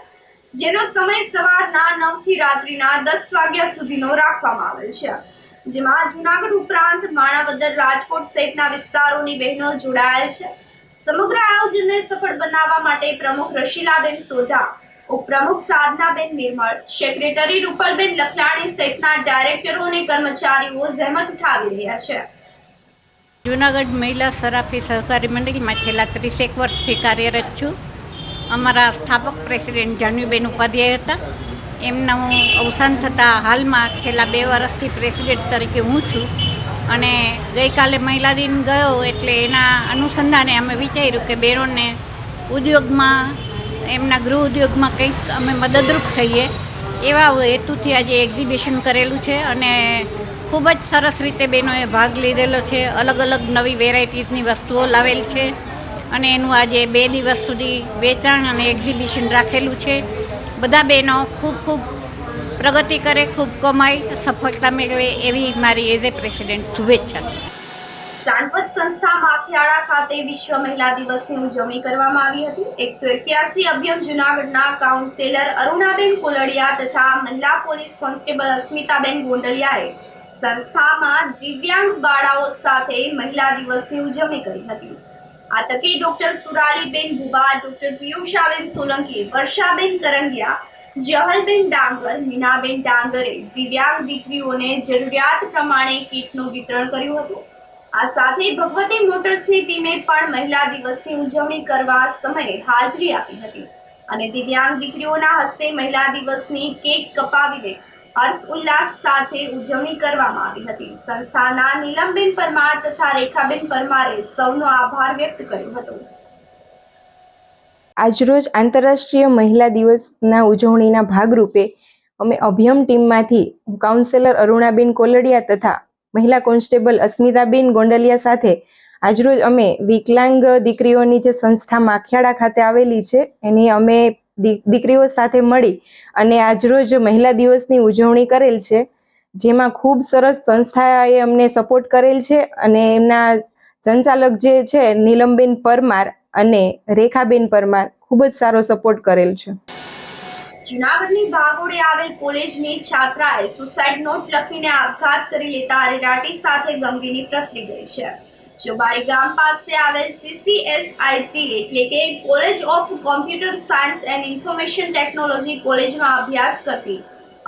જેનો સમય સવારના 9 થી રાત્રિના 10 વાગ્યા સુધીનો રાખવામાં આવેલ છે. જેમાં જૂનાગઢ ઉપરાંત માણાવદર, રાજકોટ સહિતના વિસ્તારોની બહેનો જોડાયેલ છે. સમગ્ર આયોજનને સફળ બનાવવા માટે પ્રમુખ રશીલાબેન સોઢા, ઉપપ્રમુખ સાધનાબેન નિર્મળ, સેક્રેટરી રૂપલબેન લખલાણી સહિતના ડાયરેક્ટરો અને કર્મચારીઓ જહેમત ઉઠાવી રહ્યા છે. જૂનાગઢ મહિલા સરાફી સહકારી મંડળીમાં છેલ્લા 31 વર્ષથી કાર્યરત છું. અમારા સ્થાપક પ્રેસિડેન્ટ જાનવીબેન ઉપાધ્યાય હતા. એમનું અવસાન થતાં હાલમાં છેલ્લા 2 વર્ષથી પ્રેસિડેન્ટ તરીકે હું છું. અને ગઈકાલે મહિલા દિન ગયો એટલે એના અનુસંધાને અમે વિચાર્યું કે બહેનોને ઉદ્યોગમાં એમના ગૃહ ઉદ્યોગમાં કંઈક અમે મદદરૂપ થઈએ એવા હેતુથી આજે એક્ઝિબિશન કરેલું છે. અને ખૂબ જ સરસ રીતે બહેનોએ ભાગ લીધેલો છે. અલગ અલગ નવી વેરાયટીઝની વસ્તુઓ લાવેલ છે અને એનું આજે 2 દિવસ સુધી વેચાણ અને એક્ઝિબિશન રાખેલું છે. બધા બહેનો ખૂબ પ્રગતિ કરે, ખૂબ કમાઈ, સફળતા મેળવે એવી મારી એઝ એ પ્રેસિડેન્ટ શુભેચ્છા. સાંસદ સંસ્થા માખિયાળા ખાતે વિશ્વ મહિલા દિવસની ઉજવણી કરવામાં આવી હતી. 181 અભિયમ જૂનાગઢના કાઉન્સિલર અરુણાબેન કોલડિયા તથા મહિલા પોલીસ કોન્સ્ટેબલ અસ્મિતાબેન ગોંડલિયાએ સંસ્થામાં દિવ્યાંગ બાળાઓ સાથે મહિલા દિવસની ઉજવણી કરી હતી. આ તકે ડોક્ટર સુરાલીબેન ભુવા, ડોક્ટર પિયુષાબેન સોલંકી, વર્ષાબેન કરંગિયા, જહલબેન ડાંગર, મીનાબેન ડાંગરે દિવ્યાંગ દીકરીઓને જરૂરિયાત પ્રમાણે કીટનું વિતરણ કર્યું હતું. આ સાથે ભગવતી મોટર્સની ટીમે પણ મહિલા દિવસની ઉજવણી કરવા સમયે હાજરી આપી હતી અને દિવ્યાંગ દીકરીઓના હસ્તે મહિલા દિવસની કેક કપાવીને હર્ષ ઉલ્લાસ સાથે ઉજવણી કરવામાં આવી હતી. સંસ્થાના નીલમબેન પરમાર તથા રેખાબેન પરમારે સૌનો આભાર વ્યક્ત કર્યો હતો. આજરોજ આંતરરાષ્ટ્રીય મહિલા દિવસના ઉજવણીના ભાગરૂપે અમે અભિયમ ટીમમાંથી કાઉન્સિલર અરુણાબેન કોલડિયા તથા મહિલા કોન્સ્ટેબલ અસ્મિતાબેન ગોંડલિયા સાથે આજરોજ અમે વિકલાંગ દીકરીઓની જે સંસ્થા માખિયાળા ખાતે આવેલી છે એની અમે દીકરીઓ સાથે મળી અને આજરોજ મહિલા દિવસની ઉજવણી કરેલ છે, જેમાં ખૂબ સરસ સંસ્થાએ અમને સપોર્ટ કરેલ છે અને એમના સંચાલક જે છે નીલમબેન પરમાર અને રેખાબેન પરમાર ખૂબ જ સારો સપોર્ટ કરેલ છે. જૂનાગઢની ભાગોળે આવેલ કોલેજની છાત્રાએ સુસાઇડ નોટ લખીને આપઘાત કરી લેતા અરેરાટી સાથે ગમગીની પ્રસરી ગઈ છે. ચોબારી ગામ પાસે આવેલ CCSIT એટલે કે college of computer science and information technology કોલેજમાં અભ્યાસ કરતી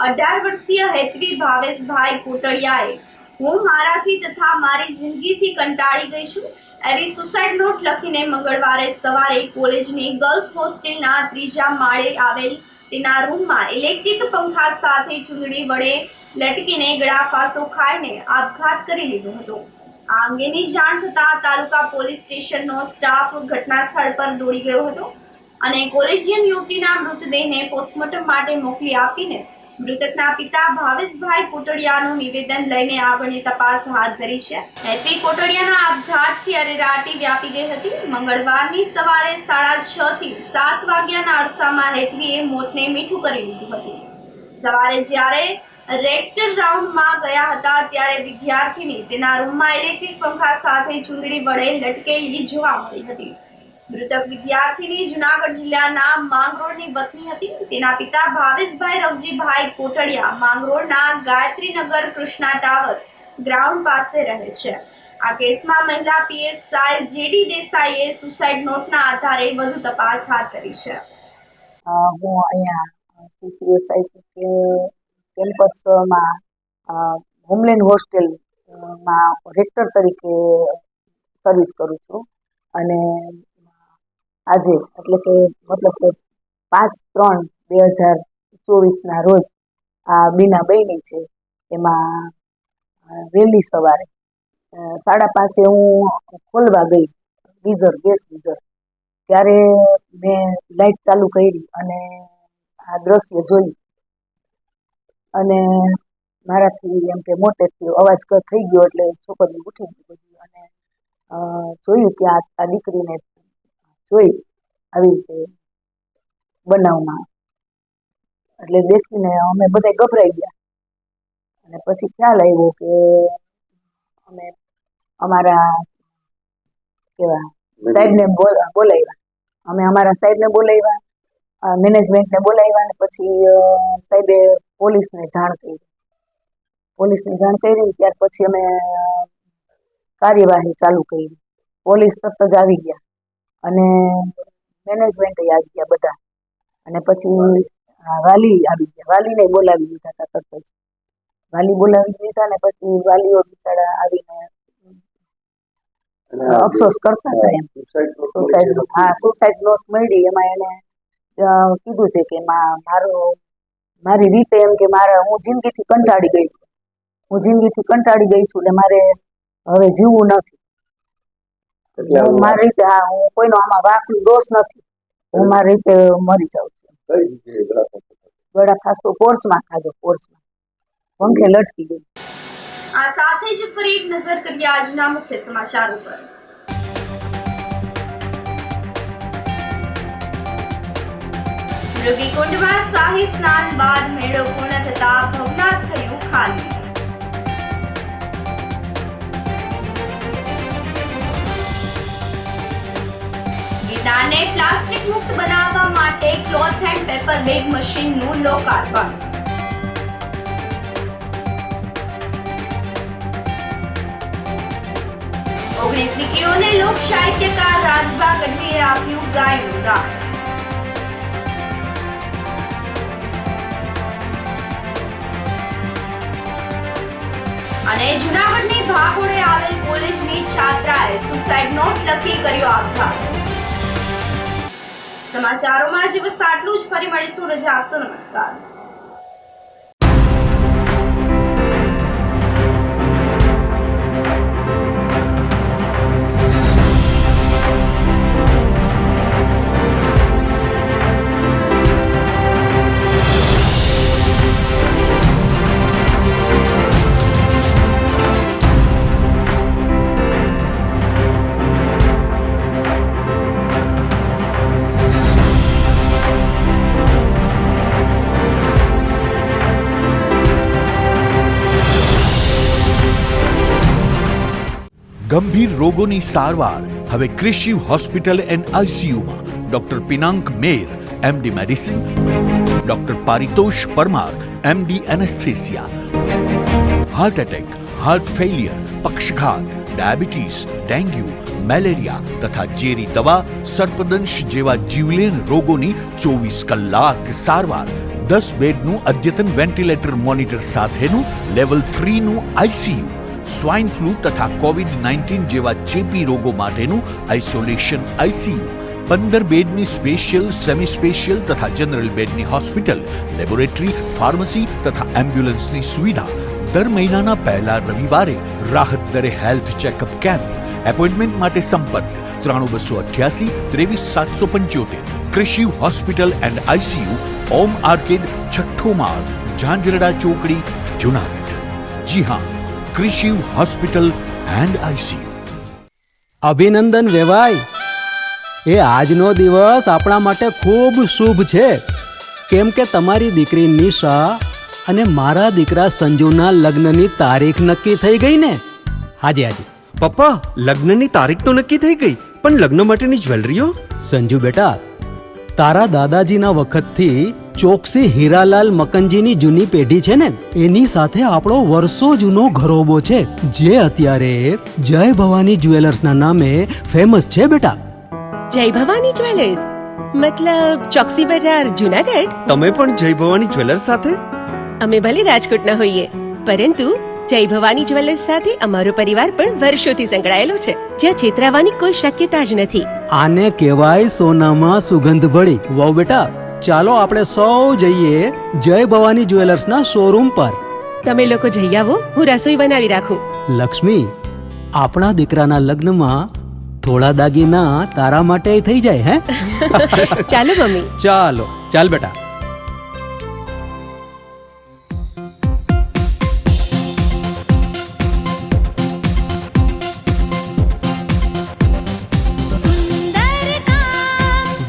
18 વર્ષીય હેતવી ભાવેશભાઈ કોટડિયાએ હું મારાથી તથા મારી જિંદગીથી કંટાળી ગઈ છું એવી સુસાઇડ નોટ લખીને મંગળવારે સવારે કોલેજની ગર્લ્સ હોસ્ટેલના 3જા માળે આવેલ તેના રૂમમાં ઇલેક્ટ્રિક પંખા સાથે ચૂંદડી વડે લટકીને ગળાફાંસો ખાઈને આપઘાત કરી લીધો હતો. આ અંગેની જાણ થતાં તાલુકા પોલીસ સ્ટેશનનો સ્ટાફ ઘટના સ્થળ પર દોડી ગયો હતો અને કોલેજિયન યુવતીના મૃતદેહને પોસ્ટમોર્ટમ માટે મોકલી આપીને મૃતકના પિતા ભાવેશભાઈ કોટડિયાનું નિવેદન લઈને આગળની તપાસ હાથ ધરી છે. હેતવી કોટડિયાના આપઘાતથી અરેરાટી વ્યાપી ગઈ હતી. મંગળવારની સવારે 6:30 થી 7 વાગ્યાના અરસામાં હેતવીએ મોતને મીઠું કરી લીધું હતું. સવારે જ્યારે રેક્ટર રાઉન્ડમાં ગયા હતા ત્યારે વિદ્યાર્થીની તેના રૂમમાં ઇલેક્ટ્રિક પંખા સાથે ચૂંદડી વડે લટકેલી જોવા મળી હતી. મૃતક વિદ્યાર્થીની જૂનાગઢ જિલ્લાના માંગરોળની વતની હતી. તેના પિતા ભાવેશભાઈ રવજીભાઈ કોટડિયા માંગરોળના ગાયત્રીનગર કૃષ્ણા ટાવર ગ્રાઉન્ડ પાસે રહે છે. આ કેસમાં મહિલા PSI JD દેસાઈએ સુસાઇડ નોટના આધારે વધુ તપાસ હાથ ધરી છે. હું અહીંયા CCSIT કેમ્પસમાં હોમલેન્ડ હોસ્ટેલમાં રેક્ટર તરીકે સર્વિસ કરું છું અને આજે એટલે કે મતલબ કે 5/3/2024 રોજ આ બીના બની છે. એમાં વહેલી સવારે 5:30 હું ખોલવા ગઈ ગેસ ગીઝર ત્યારે મેં લાઇટ ચાલુ કરી અને આ દ્રશ્ય જોયું અને મારાથી એમ કે મોટેથી અવાજ થઈ ગયો એટલે છોકરી ઉઠી ગઈ અને જોયું કે આ દીકરીને જોઈ આવી રીતે બનાવમાં એટલે દેખીને અમે બધા ગભરાઈ ગયા અને પછી ખ્યાલ આવ્યો કે અમે અમારા કેવા સાહેબને બોલાવ્યા. અમે અમારા સાહેબને બોલાવ્યા, મેનેજમેન્ટને બોલાવ્યા અને પછી સાહેબે પોલીસને જાણ કરી. ત્યાર પછી અમે કાર્યવાહી ચાલુ કરી. પોલીસ તરત જ આવી ગયા અને મેનેજમેન્ટ આવી ગયા બધા અને પછી વાલી આવી ગયા. વાલીને બોલાવી દીધા હતા તરત જ. વાલી બોલાવી દીધા ને પછી વાલીઓ બિચારા આવીને અફસોસ કરતા હતા એમ. સુસાઇડ નોટ મળી. એમાં એને કીધું છે કે મારી રીતે એમ કે હું જિંદગીથી કંટાળી ગઈ છું ને મારે હવે જીવવું નથી. મારી રીતે હું કોઈનો આમાં વાંકનો દોષ નથી. હું મારી રીતે મરી જાઉં છું. ગળા ખાસ તો પોર્ચમાં ખાધો. પંખે લટકી ગઈ. આ સાથે જ ફરી એક નજર કરીએ આજના મુખ્ય સમાચારો પર. મૃગીકુંડમાં શાહી સ્નાન બાદ મેળો પૂર્ણ થતા ભવનાથ થયું ખાલી. ગિરનારને પ્લાસ્ટિક મુક્ત બનાવવા માટે ક્લોથ એન્ડ પેપર બેગ મશીનનું લોકાર્પણ. ઓગણીસ દીકરીઓને લોક સાહિત્યકાર રાજભા ગઢવીએ આપ્યું ગાયનું દાન. અને જૂનાગઢની ભાગોળે આવેલ કોલેજની છાત્રાએ સુસાઇડ નોટ લખી કર્યો આપઘાત. સમાચારોમાં જ બસ આટલું જ. ફરી મળીશું. રજા આપશો. નમસ્કાર. ગંભીર રોગોની સારવાર હવે ક્રિશિવ હોસ્પિટલ એન્ડ ICUમાં doctor Pinank Mer MD medicine, doctor Paritosh Parmar, MD anaesthesia. Heart attack, heart failure, પક્ષઘાત, ડાયાબિટીસ, ડેન્ગ્યુ, મેલેરિયા તથા ઝેરી દવા, સર્પદંશ જેવા જીવલેણ રોગોની 24 કલાક સારવાર. 10 બેડનું અદ્યતન વેન્ટિલેટર મોનિટર સાથેનું લેવલ 3નું ICU. સ્વાઇન ફ્લૂ તથા COVID-19 જેવા ચેપી રોગો માટેનું આઇસોલેશન ICU. 15 બેડની સ્પેશિયલ, સેમી સ્પેશિયલ તથા જનરલ બેડની હોસ્પિટલ, લેબોરેટરી, ફાર્મસી તથા એમ્બ્યુલન્સની સુવિધા. દર મહિનાના પહેલા રવિવારે રાહત દરે હેલ્થ ચેકઅપ કેમ્પ. એપોઇન્ટમેન્ટ માટે સંપર્ક 9288 23775. કૃષિ hospital and ICU, Om arcade, છઠ્ઠો માળ, ઝાંઝરડા ચોકડી, જુનાગઢ. જી હા, કૃષિ હોસ્પિટલ એન્ડ ICU. અભિનંદન વેવાય. એ આજનો દિવસ આપણા માટે ખૂબ શુભ છે, કેમ કે તમારી દીકરી નિશા અને મારા દીકરા સંજુના લગ્નની તારીખ નક્કી થઈ ગઈ ને. હાજી હાજી પપ્પા, લગ્નની તારીખ તો નક્કી થઈ ગઈ, પણ લગ્ન માટેની જ્વેલરીઓ? સંજુ બેટા, તારા દાદાજીના વખતથી ચોકસી હીરાલાલ મકનજીની જૂની પેઢી છે ને, એની સાથે આપણો વર્ષો જૂનો ઘરોબો છે, જે અત્યારે જય ભવાની જ્વેલર્સના નામે ફેમસ છે બેટા. જય ભવાની જ્વેલર્સ મતલબ ચોકસી બજાર, જુનાગઢ? તમે પણ જય ભવાની જ્વેલર્સ સાથે? અમે ભલે રાજકોટના હોઈએ, પરંતુ જય ભવાની જ્વેલર્સ સાથે અમારો પરિવાર પણ વર્ષોથી સંકળાયેલો છે, જ્યાં છેતરાવાની કોઈ શક્યતા જ નથી. આને કહેવાય સોનામાં સુગંધ ભળી. વાવ બેટા, ચાલો આપણે સૌ જઈએ જય ભવાની જ્વેલર્સના શોરૂમ પર. તમે લોકો જઈ આવો, હું રસોઈ બનાવી રાખું. લક્ષ્મી, આપણા દીકરાના લગ્નમાં થોડા દાગીના તારા માટે થઈ જાય. હે ચાલો મમ્મી. ચાલો ચાલ બેટા.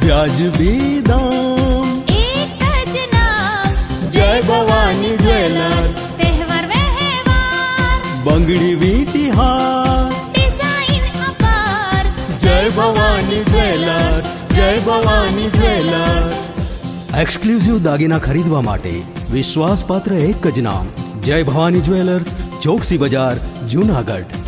વ્યાજબી દામ, એક જ નામ, જય ભવાની જ્વેલર્સ. તહેવાર વ્યવહાર, બંગડી વીંટી હાર, ડિઝાઇન અપાર, જય ભવાની જ્વેલર્સ, જય ભવાની જ્વેલર્સ. એક્સક્લુઝિવ દાગીના ખરીદવા માટે વિશ્વાસપાત્ર એક જ નામ, જય ભવાની જ્વેલર્સ, ચોકસી બજાર, જુનાગઢ.